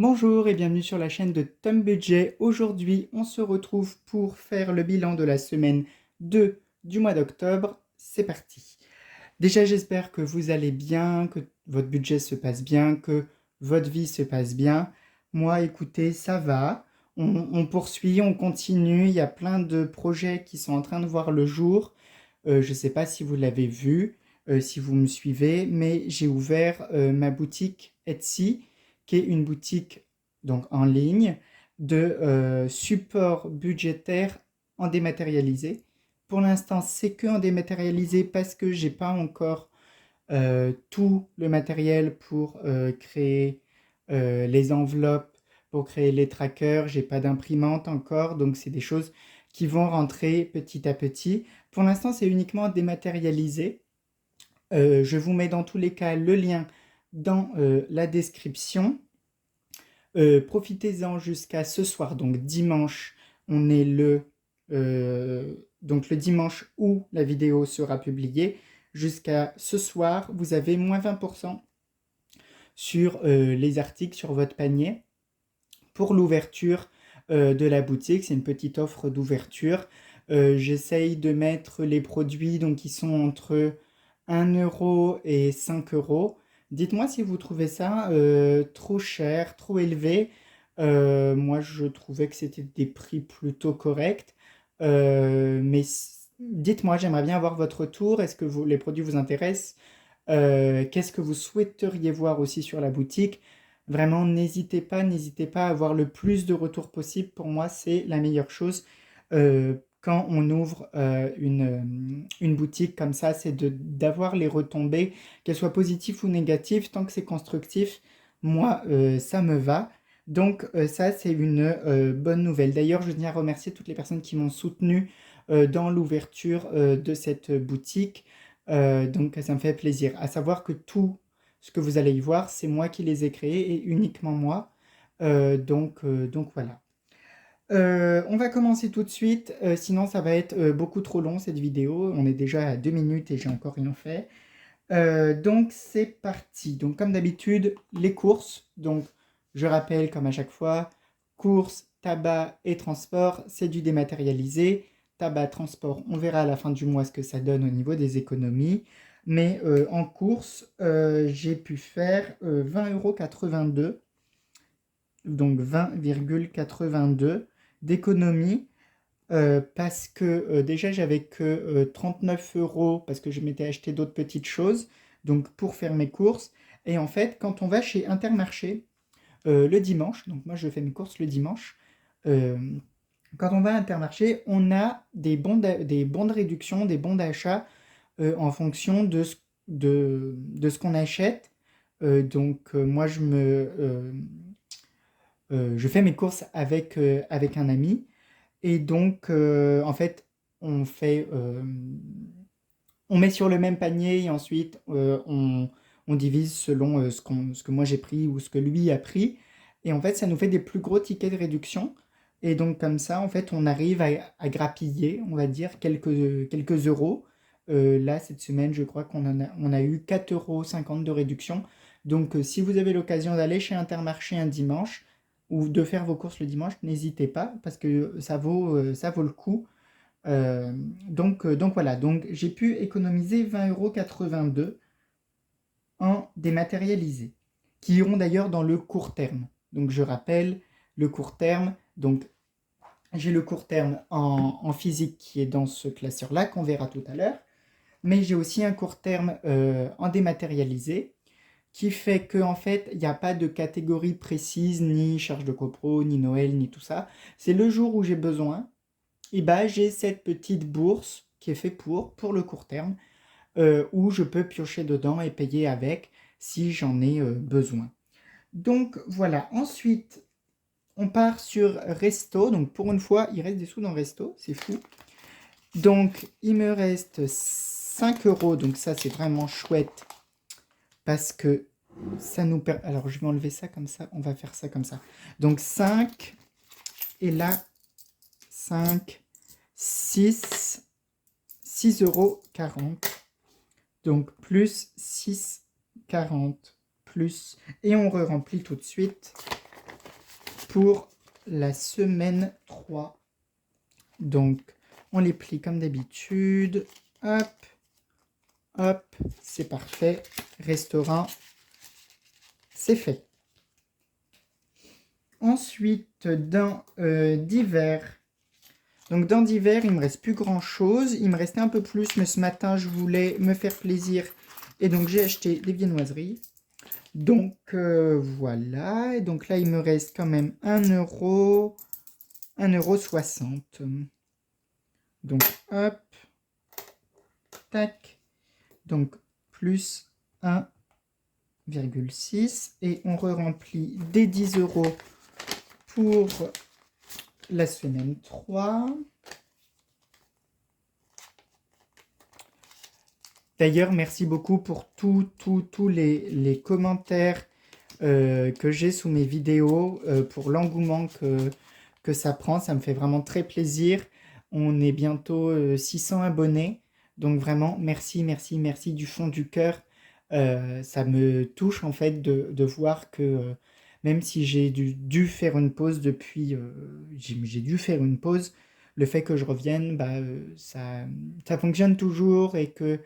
Bonjour et bienvenue sur la chaîne de Tom Budget. Aujourd'hui, on se retrouve pour faire le bilan de la semaine 2 du mois d'octobre. C'est parti. Déjà, j'espère que vous allez bien, que votre budget se passe bien, que votre vie se passe bien. Moi, écoutez, ça va. On poursuit, on continue. Il y a plein de projets qui sont en train de voir le jour. Je ne sais pas si vous l'avez vu, si vous me suivez, mais j'ai ouvert ma boutique Etsy, qui est une boutique donc en ligne de support budgétaire en dématérialisé. Pour l'instant, c'est que en dématérialisé parce que j'ai pas encore tout le matériel pour créer les enveloppes, pour créer les trackers. J'ai pas d'imprimante encore, donc c'est des choses qui vont rentrer petit à petit. Pour l'instant, c'est uniquement dématérialisé. Je vous mets dans tous les cas le lien dans la description. Profitez-en jusqu'à ce soir, donc dimanche. On est donc le dimanche où la vidéo sera publiée. Jusqu'à ce soir, vous avez moins 20% sur les articles sur votre panier pour l'ouverture de la boutique. C'est une petite offre d'ouverture. J'essaye de mettre les produits donc, qui sont entre 1 € et 5 €. Dites-moi si vous trouvez ça trop cher, trop élevé. Moi, je trouvais que c'était des prix plutôt corrects. Mais dites-moi, j'aimerais bien avoir votre retour. Est-ce que les produits vous intéressent? Qu'est-ce que vous souhaiteriez voir aussi sur la boutique? Vraiment, n'hésitez pas à avoir le plus de retours possible. Pour moi, c'est la meilleure chose quand on ouvre une boutique comme ça, c'est d'avoir les retombées, qu'elles soient positives ou négatives, tant que c'est constructif, moi, ça me va. Donc ça, c'est une bonne nouvelle. D'ailleurs, je tiens à remercier toutes les personnes qui m'ont soutenu dans l'ouverture de cette boutique. Donc ça me fait plaisir. À savoir que tout ce que vous allez y voir, c'est moi qui les ai créés et uniquement moi. Donc voilà. On va commencer tout de suite, sinon ça va être beaucoup trop long cette vidéo. On est déjà à 2 minutes et j'ai encore rien fait. Donc c'est parti. Donc comme d'habitude, les courses. Donc je rappelle comme à chaque fois, courses, tabac et transport, c'est du dématérialisé. Tabac, transport, on verra à la fin du mois ce que ça donne au niveau des économies. Mais en course, j'ai pu faire 20,82 €, donc 20,82 € d'économie. Parce que déjà j'avais que 39 € parce que je m'étais acheté d'autres petites choses, donc pour faire mes courses. Et en fait, quand on va chez Intermarché le dimanche, donc moi je fais mes courses le dimanche, euh, quand on va à Intermarché, on a des bons de réduction, des bons d'achat en fonction de ce qu'on achète. Moi je fais mes courses avec un ami. Et donc, en fait, on fait, on met sur le même panier et ensuite on divise selon ce que moi j'ai pris ou ce que lui a pris. Et en fait, ça nous fait des plus gros tickets de réduction. Et donc, comme ça, en fait, on arrive à grappiller, on va dire, quelques euros. Là, cette semaine, je crois on a eu 4,50 € de réduction. Donc, si vous avez l'occasion d'aller chez Intermarché un dimanche ou de faire vos courses le dimanche, n'hésitez pas parce que ça vaut le coup. Euh, donc voilà, donc j'ai pu économiser 20,82 € en dématérialisé, qui iront d'ailleurs dans le court terme. Donc je rappelle, le court terme, donc j'ai le court terme en physique qui est dans ce classeur-là, qu'on verra tout à l'heure, mais j'ai aussi un court terme en dématérialisé, qui fait qu'en fait, il n'y a pas de catégorie précise, ni charge de copro, ni Noël, ni tout ça. C'est le jour où j'ai besoin, et bah, j'ai cette petite bourse qui est faite pour le court terme, où je peux piocher dedans et payer avec si j'en ai besoin. Donc voilà, ensuite on part sur Resto, donc pour une fois il reste des sous dans Resto, c'est fou. Donc il me reste 5 €, donc ça c'est vraiment chouette parce que ça nous permet... Alors je vais enlever ça comme ça, on va faire ça comme ça. Donc 5, et là 5, 6,40 €. Donc plus 6,40 plus. Et on re-remplit tout de suite. pour la semaine 3. Donc, on les plie comme d'habitude. Hop, hop, c'est parfait. Restaurant, c'est fait. Ensuite, dans divers. Donc, dans divers, il me reste plus grand-chose. Il me restait un peu plus, mais ce matin, je voulais me faire plaisir. Et donc, j'ai acheté des viennoiseries. Donc, voilà. Et donc là, il me reste quand même 1,60 €. Donc, hop, tac. Donc, plus 1,6. Et on re-remplit des 10 € pour la semaine 3. D'ailleurs, merci beaucoup pour tous les commentaires que j'ai sous mes vidéos, pour l'engouement que ça prend. Ça me fait vraiment très plaisir. On est bientôt 600 abonnés. Donc vraiment, merci, merci, merci du fond du cœur. Ça me touche en fait de voir que même si j'ai dû faire une pause depuis, j'ai dû faire une pause, le fait que je revienne, ça fonctionne toujours et que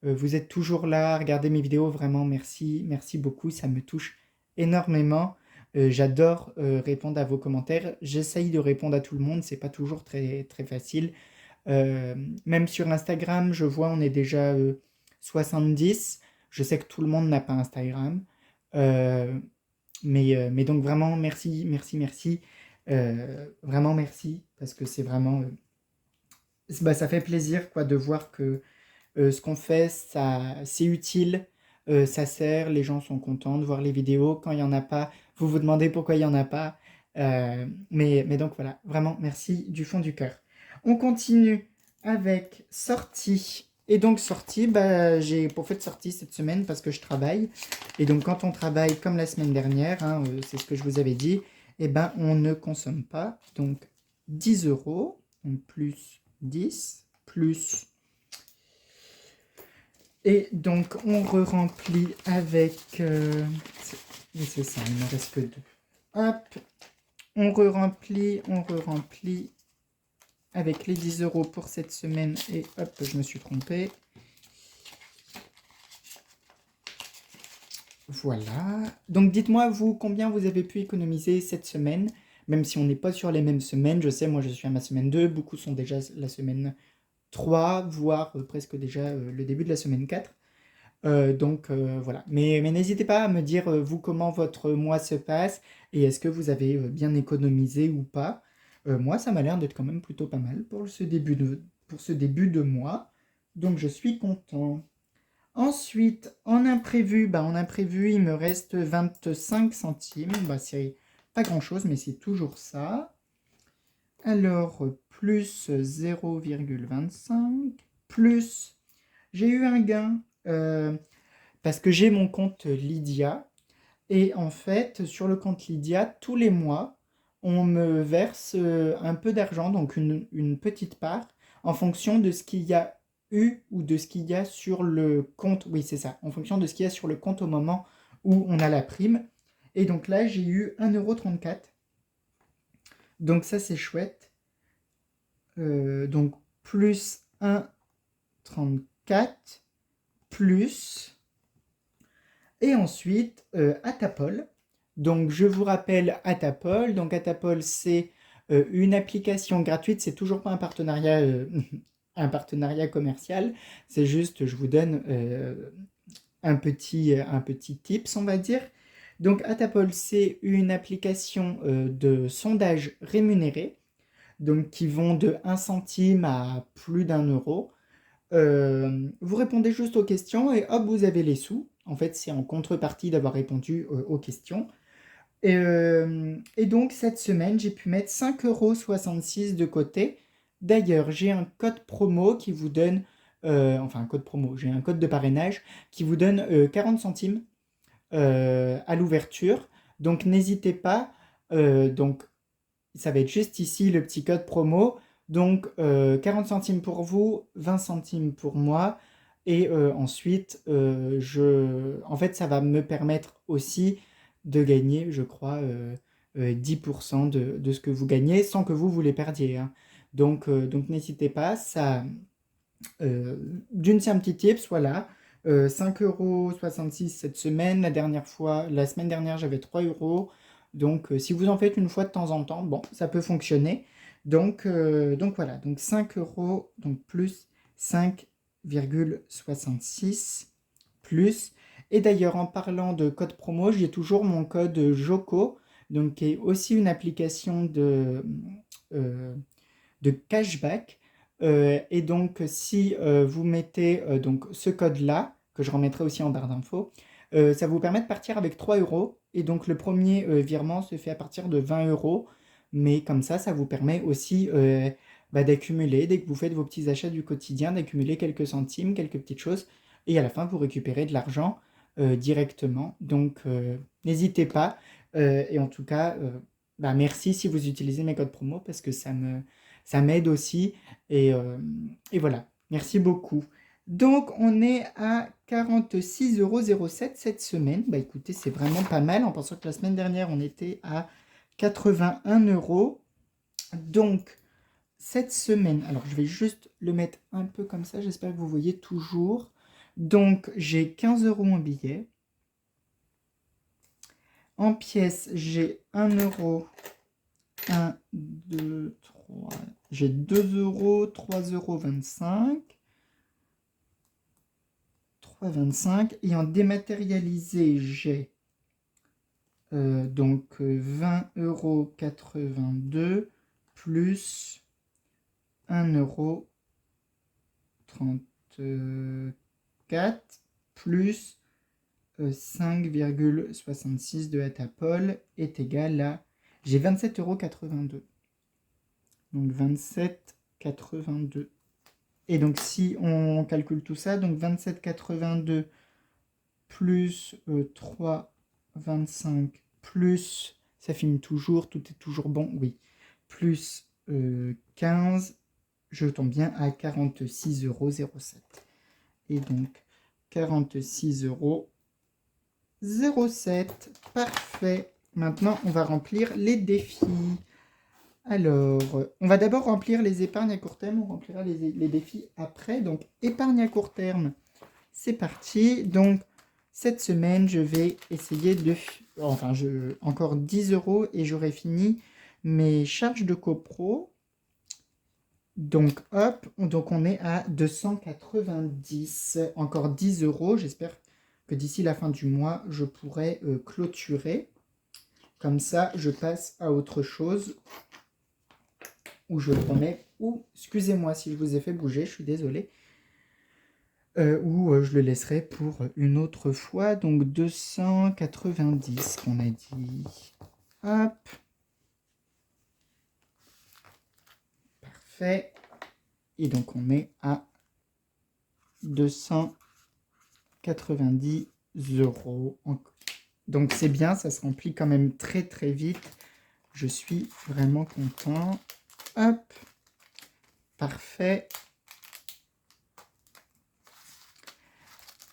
vous êtes toujours là, regardez mes vidéos, vraiment merci, merci beaucoup, ça me touche énormément. J'adore répondre à vos commentaires. J'essaye de répondre à tout le monde, c'est pas toujours très, très facile. Même sur Instagram, je vois on est déjà 70. Je sais que tout le monde n'a pas Instagram. Mais donc vraiment merci, merci, merci. Vraiment merci, parce que c'est vraiment... ça fait plaisir quoi, de voir que ce qu'on fait, c'est utile, ça sert, les gens sont contents de voir les vidéos. Quand il n'y en a pas, vous vous demandez pourquoi il n'y en a pas. Mais donc voilà, vraiment merci du fond du cœur. On continue avec sortie. Et donc sortie, j'ai pas fait de sortie cette semaine parce que je travaille. Et donc quand on travaille comme la semaine dernière, hein, c'est ce que je vous avais dit, et on ne consomme pas. Donc 10 €, donc plus 10, plus... Et donc, on re-remplit avec... oui, c'est ça, il ne reste que 2. Hop, on re-remplit avec les 10 € pour cette semaine. Et hop, je me suis trompé. Voilà. Donc, dites-moi, vous, combien vous avez pu économiser cette semaine, même si on n'est pas sur les mêmes semaines. Je sais, moi, je suis à ma semaine 2. Beaucoup sont déjà la semaine 3, voire presque déjà le début de la semaine 4. Donc voilà. Mais n'hésitez pas à me dire, vous, comment votre mois se passe et est-ce que vous avez bien économisé ou pas. Moi, ça m'a l'air d'être quand même plutôt pas mal pour ce début de mois. Donc je suis content. Ensuite, en imprévu, il me reste 25 centimes. C'est pas grand-chose, mais c'est toujours ça. Alors, plus 0,25, plus, j'ai eu un gain, parce que j'ai mon compte Lydia, et en fait, sur le compte Lydia, tous les mois, on me verse un peu d'argent, donc une petite part, en fonction de ce qu'il y a eu ou de ce qu'il y a sur le compte. Oui, c'est ça, en fonction de ce qu'il y a sur le compte au moment où on a la prime. Et donc là, j'ai eu 1,34 €. Donc ça, c'est chouette. Donc plus 1,34 plus... Et ensuite, Atapol. Donc, je vous rappelle Atapol. Donc, Atapol, c'est une application gratuite. C'est toujours pas un partenariat commercial. C'est juste, je vous donne un petit tips, on va dire. Donc, Atapol, c'est une application de sondage rémunéré. Donc, qui vont de 1 centime à plus d'1 €. Vous répondez juste aux questions et hop, vous avez les sous. En fait, c'est en contrepartie d'avoir répondu aux questions. Et donc, cette semaine, j'ai pu mettre 5,66 € de côté. D'ailleurs, j'ai un code promo qui vous donne... enfin, un code promo, j'ai un code de parrainage qui vous donne 40 centimes à l'ouverture. Donc, n'hésitez pas. Donc, ça va être juste ici le petit code promo. Donc 40 centimes pour vous, 20 centimes pour moi. Et ensuite, en fait, ça va me permettre aussi de gagner, je crois, 10% de ce que vous gagnez sans que vous les perdiez, hein. Donc n'hésitez pas, ça, d'une c'est un petit tips, voilà. 5,66 € cette semaine. La semaine dernière, j'avais 3 euros. Donc, si vous en faites une fois de temps en temps, bon, ça peut fonctionner. Donc voilà, donc 5 euros, donc plus 5,66 plus. Et d'ailleurs, en parlant de code promo, j'ai toujours mon code JOCO, donc qui est aussi une application euh, de cashback. Et donc, si vous mettez donc ce code-là, que je remettrai aussi en barre d'infos, ça vous permet de partir avec 3 euros. Et donc, le premier virement se fait à partir de 20 euros. Mais comme ça vous permet aussi d'accumuler, dès que vous faites vos petits achats du quotidien, d'accumuler quelques centimes, quelques petites choses. Et à la fin, vous récupérez de l'argent directement. Donc, n'hésitez pas. Et en tout cas, merci si vous utilisez mes codes promo parce que ça m'aide aussi. Et voilà, merci beaucoup. Donc, on est à 46,07 € cette semaine. Bah écoutez, c'est vraiment pas mal en pensant que la semaine dernière, on était à 81 euros. Donc, cette semaine, alors je vais juste le mettre un peu comme ça, j'espère que vous voyez toujours. Donc, j'ai 15 euros en billets. En pièces, j'ai 1 euro. 1, 2, 3. J'ai 2 euros, 3,25 €. 3,25 €. Et en dématérialisé, j'ai donc 20,82 € plus 1,34 € plus 5,66 de Atapol est égal à... J'ai 27,82 €. Donc 27,82. Et donc si on calcule tout ça, donc 27,82 plus 3,25 plus, ça finit toujours, tout est toujours bon, oui, plus 15, je tombe bien à 46,07 €. Et donc 46,07 €. Parfait. Maintenant, on va remplir les défis. Alors, on va d'abord remplir les épargnes à court terme, on remplira les défis après. Donc, épargne à court terme, c'est parti. Donc, cette semaine, je vais essayer de... Enfin, encore 10 € et j'aurai fini mes charges de copro. Donc, hop, donc on est à 290. Encore 10 €. J'espère que d'ici la fin du mois, je pourrai clôturer. Comme ça, je passe à autre chose. Ou je le remets, ou, excusez-moi si je vous ai fait bouger, je suis désolé. Ou je le laisserai pour une autre fois. Donc 290 qu'on a dit. Hop. Parfait. Et donc on est à 290 €. Donc c'est bien, ça se remplit quand même très très vite. Je suis vraiment content. Hop. Parfait.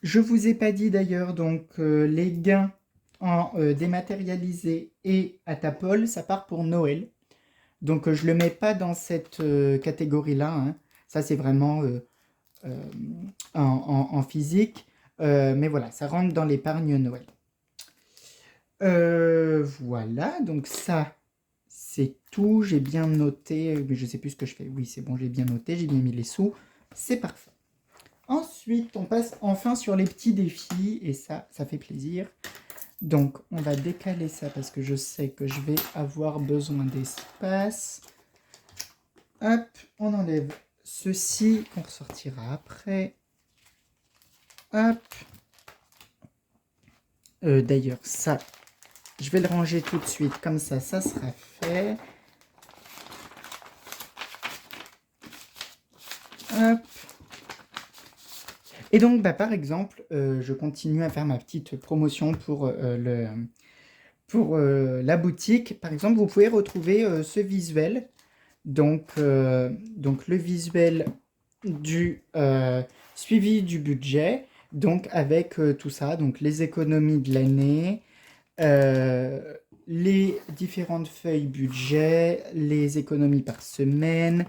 Je vous ai pas dit d'ailleurs, donc les gains en dématérialisé et Atapol, ça part pour Noël. Donc je le mets pas dans cette catégorie-là, hein. Ça c'est vraiment en physique. Mais voilà, ça rentre dans l'épargne Noël. Voilà, donc ça c'est tout. J'ai bien noté, mais je sais plus ce que je fais. Oui, c'est bon, j'ai bien noté, j'ai bien mis les sous. C'est parfait. Ensuite, on passe enfin sur les petits défis, et ça fait plaisir. Donc, on va décaler ça parce que je sais que je vais avoir besoin d'espace. Hop, on enlève ceci qu'on ressortira après. Hop. D'ailleurs, ça, je vais le ranger tout de suite, comme ça sera fait. Hop. Et donc, par exemple, je continue à faire ma petite promotion pour la boutique. Par exemple, vous pouvez retrouver ce visuel. Donc le visuel du suivi du budget. Donc, avec tout ça, donc les économies de l'année, les différentes feuilles budget, les économies par semaine,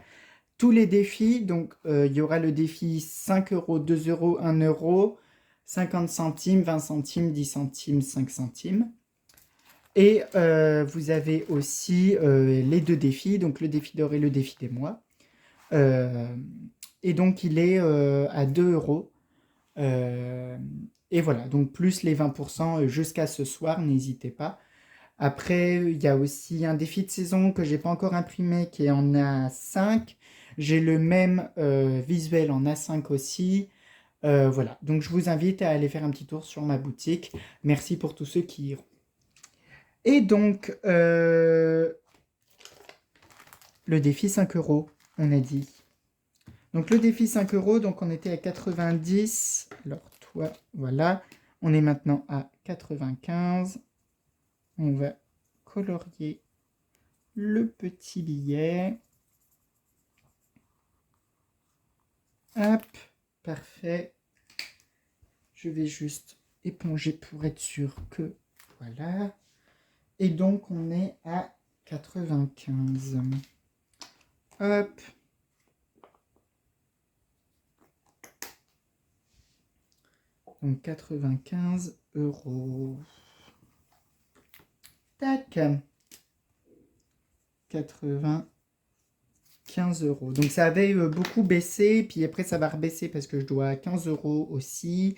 tous les défis. Donc, il y aura le défi 5 euros, 2 euros, 1 euro, 50 centimes, 20 centimes, 10 centimes, 5 centimes. Et vous avez aussi les deux défis, donc le défi d'or et le défi des mois. Et donc, il est à 2 euros. Et voilà, donc plus les 20% jusqu'à ce soir, n'hésitez pas. Après, il y a aussi un défi de saison que j'ai pas encore imprimé qui est en A5. J'ai le même visuel en A5 aussi. Voilà, donc je vous invite à aller faire un petit tour sur ma boutique. Merci pour tous ceux qui iront. Et donc, le défi 5 euros, on a dit. Donc le défi 5 euros, donc on était à 90. Alors toi, voilà. On est maintenant à 95. On va colorier le petit billet. Hop, parfait. Je vais juste éponger pour être sûr que... Voilà. Et donc on est à 95. Hop. Donc 95 euros. Tac. 95 euros. Donc ça avait beaucoup baissé, puis après ça va rebaisser parce que je dois 15 euros aussi.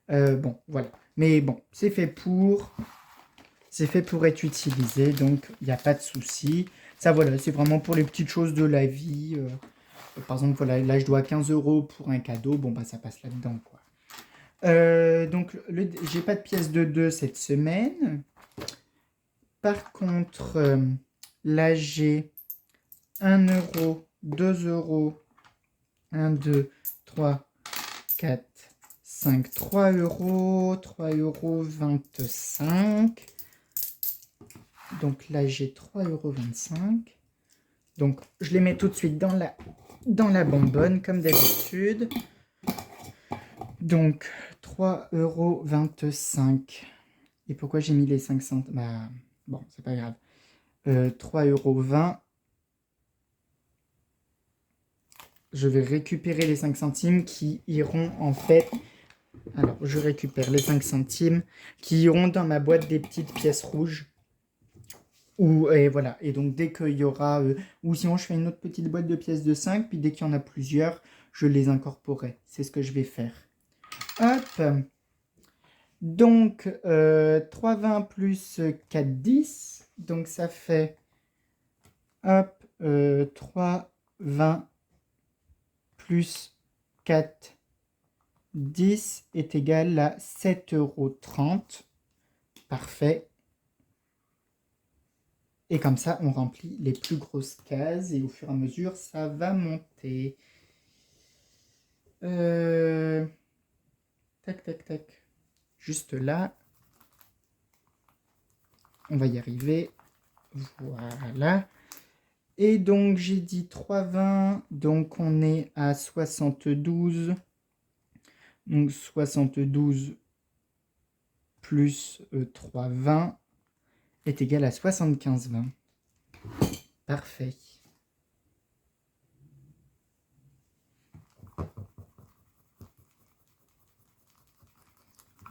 Bon, voilà. Mais bon, c'est fait pour être utilisé, donc il n'y a pas de souci. Ça, voilà, c'est vraiment pour les petites choses de la vie. Par exemple, voilà, là je dois 15 euros pour un cadeau. Bon, bah ça passe là-dedans, quoi. Donc, j'ai pas de pièce de 2 cette semaine. Par contre, là, j'ai 1 euro, 2 euros, 1, 2, 3, 4, 5, 3 euros, 3 euros 25. Donc là, j'ai 3,25 euros. Donc, je les mets tout de suite dans la bonbonne, comme d'habitude. Donc, 3,25 euros. Et pourquoi j'ai mis les 5 centimes? Bah, bon, c'est pas grave. 3,20 euros. Je vais récupérer les 5 centimes qui iront en fait... Alors, je récupère les 5 centimes qui iront dans ma boîte des petites pièces rouges. Et voilà. Et donc, dès qu'il y aura... ou sinon, je fais une autre petite boîte de pièces de 5. Puis, dès qu'il y en a plusieurs, je les incorporerai. C'est ce que je vais faire. Hop. Donc, 3,20 plus 4,10. Donc, ça fait... Hop. 3,20 plus 4,10 est égal à 7,30 euros. Parfait. Et comme ça, on remplit les plus grosses cases et au fur et à mesure, ça va monter. Tac, tac, tac. Juste là. On va y arriver. Voilà. Et donc, j'ai dit 3,20. Donc, on est à 72. Donc, 72 plus 3,20 est égal à 75,20. Parfait.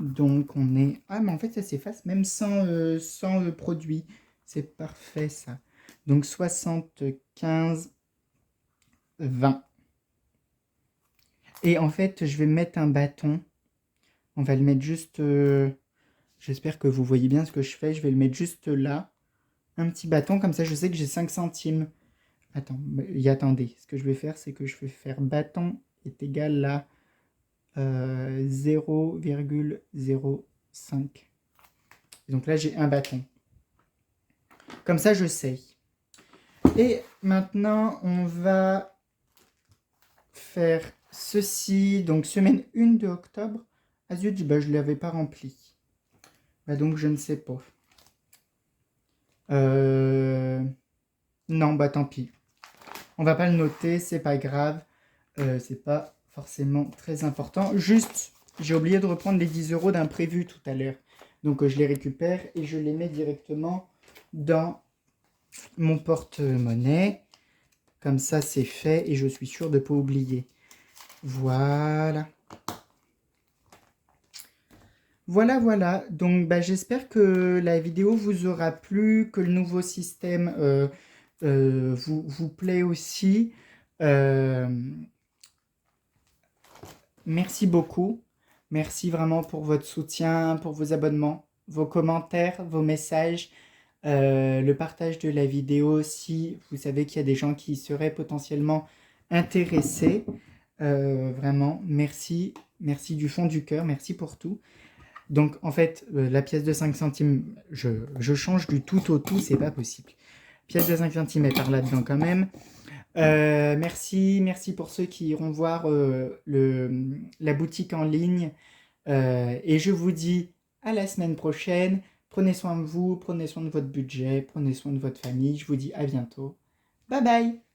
Donc, on est... Ah, mais en fait, ça s'efface même sans produit. C'est parfait, ça. Donc, 75,20. Et en fait, je vais mettre un bâton. On va le mettre juste... J'espère que vous voyez bien ce que je fais. Je vais le mettre juste là. Un petit bâton, comme ça, je sais que j'ai 5 centimes. Attendez. Ce que je vais faire, c'est que je vais faire bâton est égal à 0,05. Donc là, j'ai un bâton. Comme ça, je sais. Et maintenant, on va faire ceci. Donc, semaine 1 de octobre. Ah zut, bah, je ne l'avais pas rempli. Bah, donc, je ne sais pas. Non, bah tant pis. On va pas le noter, c'est pas grave. C'est pas forcément très important. Juste, j'ai oublié de reprendre les 10 euros d'imprévu tout à l'heure. Donc, je les récupère et je les mets directement dans mon porte-monnaie. Comme ça, c'est fait et je suis sûr de ne pas oublier. Voilà. Voilà. Donc, j'espère que la vidéo vous aura plu, que le nouveau système vous plaît aussi. Merci beaucoup. Merci vraiment pour votre soutien, pour vos abonnements, vos commentaires, vos messages, le partage de la vidéo si vous savez qu'il y a des gens qui seraient potentiellement intéressés. Vraiment, merci. Merci du fond du cœur. Merci pour tout. Donc, en fait, la pièce de 5 centimes, je change du tout au tout, c'est pas possible. Pièce de 5 centimes est par là-dedans quand même. Merci pour ceux qui iront voir la boutique en ligne. Et je vous dis à la semaine prochaine. Prenez soin de vous, prenez soin de votre budget, prenez soin de votre famille. Je vous dis à bientôt. Bye bye!